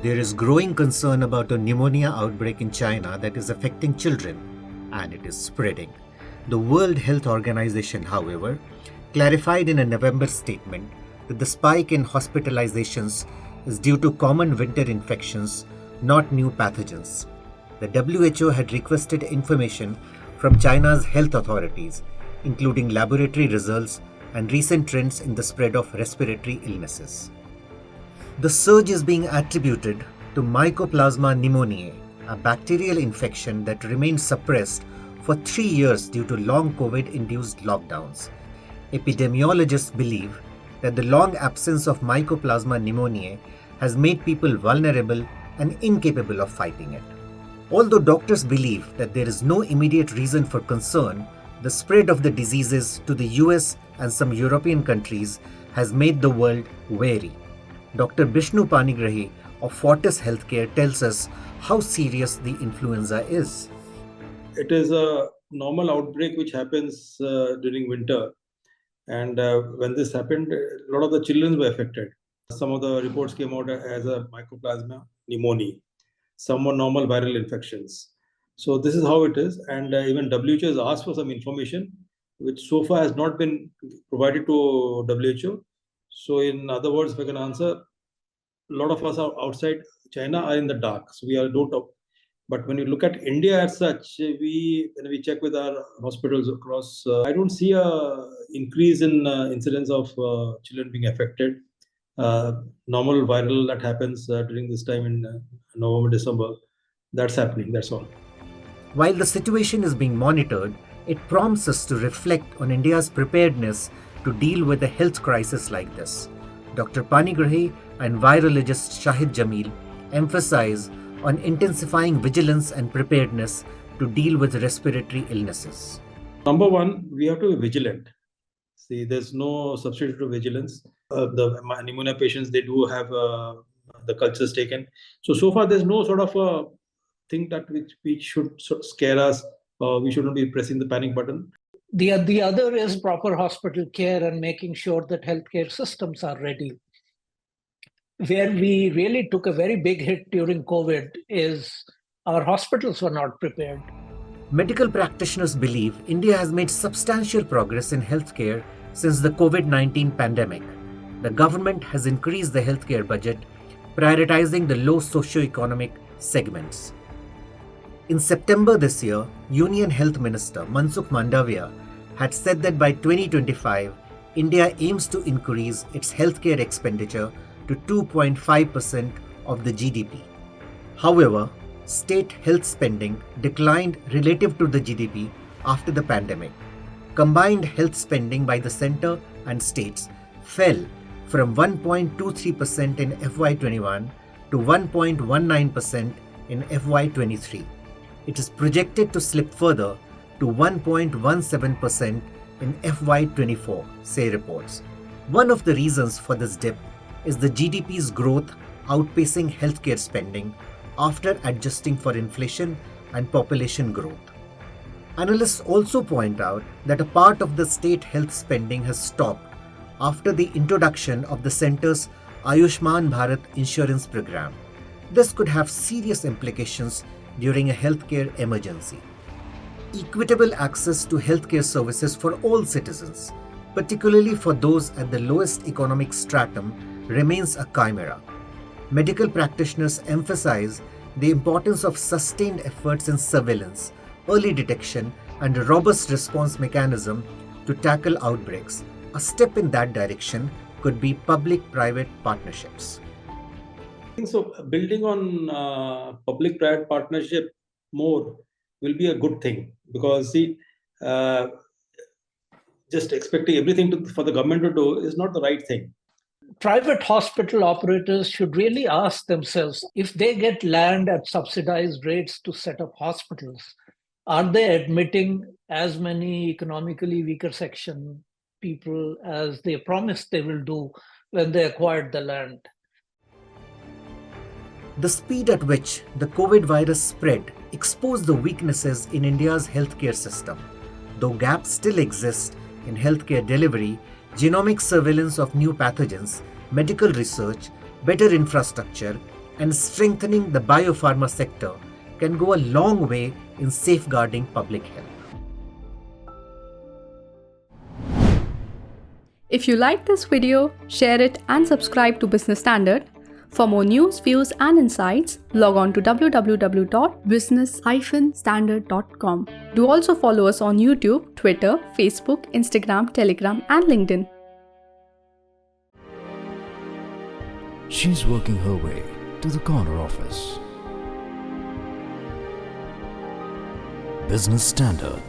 There is growing concern about a pneumonia outbreak in China that is affecting children, and it is spreading. The World Health Organization, however, clarified in a November statement that the spike in hospitalizations is due to common winter infections, not new pathogens. The WHO had requested information from China's health authorities, including laboratory results and recent trends in the spread of respiratory illnesses. The surge is being attributed to Mycoplasma pneumoniae, a bacterial infection that remained suppressed for 3 years due to long COVID-induced lockdowns. Epidemiologists believe that the long absence of Mycoplasma pneumoniae has made people vulnerable and incapable of fighting it. Although doctors believe that there is no immediate reason for concern, the spread of the diseases to the US and some European countries has made the world wary. Dr. Bishnu Panigrahi of Fortis Healthcare tells us how serious the influenza is. It is a normal outbreak which happens during winter. And when this happened, a lot of the children were affected. Some of the reports came out as a mycoplasma pneumonia. Some were normal viral infections. So this is how it is. And even WHO has asked for some information, which so far has not been provided to WHO. So in other words, if I can answer, a lot of us are outside China are in the dark. So we don't talk. But when you look at India as such, when we check with our hospitals across, I don't see a increase in incidence of children being affected. Normal viral that happens during this time in November, December, that's happening, that's all. While the situation is being monitored, it prompts us to reflect on India's preparedness to deal with a health crisis like this. Dr. Panigrahi and virologist Shahid Jamil emphasize on intensifying vigilance and preparedness to deal with respiratory illnesses. Number one, we have to be vigilant. See, there's no substitute to vigilance. The pneumonia patients, they do have the cultures taken. So far, there's no sort of a thing that which should scare us. We shouldn't be pressing the panic button. The other is proper hospital care and making sure that healthcare systems are ready. Where we really took a very big hit during COVID is our hospitals were not prepared. Medical practitioners believe India has made substantial progress in healthcare since the COVID-19 pandemic. The government has increased the healthcare budget, prioritizing the low socioeconomic segments. In September this year, Union Health Minister Mansukh Mandavia had said that by 2025, India aims to increase its healthcare expenditure to 2.5% of the GDP. However, state health spending declined relative to the GDP after the pandemic. Combined health spending by the centre and states fell from 1.23% in FY21 to 1.19% in FY23. It is projected to slip further to 1.17% in FY24, say reports. One of the reasons for this dip is the GDP's growth outpacing healthcare spending after adjusting for inflation and population growth. Analysts also point out that a part of the state health spending has stopped after the introduction of the centre's Ayushman Bharat insurance program. This could have serious implications during a healthcare emergency. Equitable access to healthcare services for all citizens, particularly for those at the lowest economic stratum, remains a chimera. Medical practitioners emphasize the importance of sustained efforts in surveillance, early detection, and a robust response mechanism to tackle outbreaks. A step in that direction could be public-private partnerships. So building on public-private partnership more will be a good thing, because see, just expecting everything for the government to do is not the right thing. Private hospital operators should really ask themselves, if they get land at subsidized rates to set up hospitals, are they admitting as many economically weaker section people as they promised they will do when they acquired the land? The speed at which the COVID virus spread exposed the weaknesses in India's healthcare system. Though gaps still exist in healthcare delivery, genomic surveillance of new pathogens, medical research, better infrastructure, and strengthening the biopharma sector can go a long way in safeguarding public health. If you like this video, share it and subscribe to Business Standard. For more news, views and insights, log on to www.business-standard.com. Do also follow us on YouTube, Twitter, Facebook, Instagram, Telegram and LinkedIn. She's working her way to the corner office. Business Standard.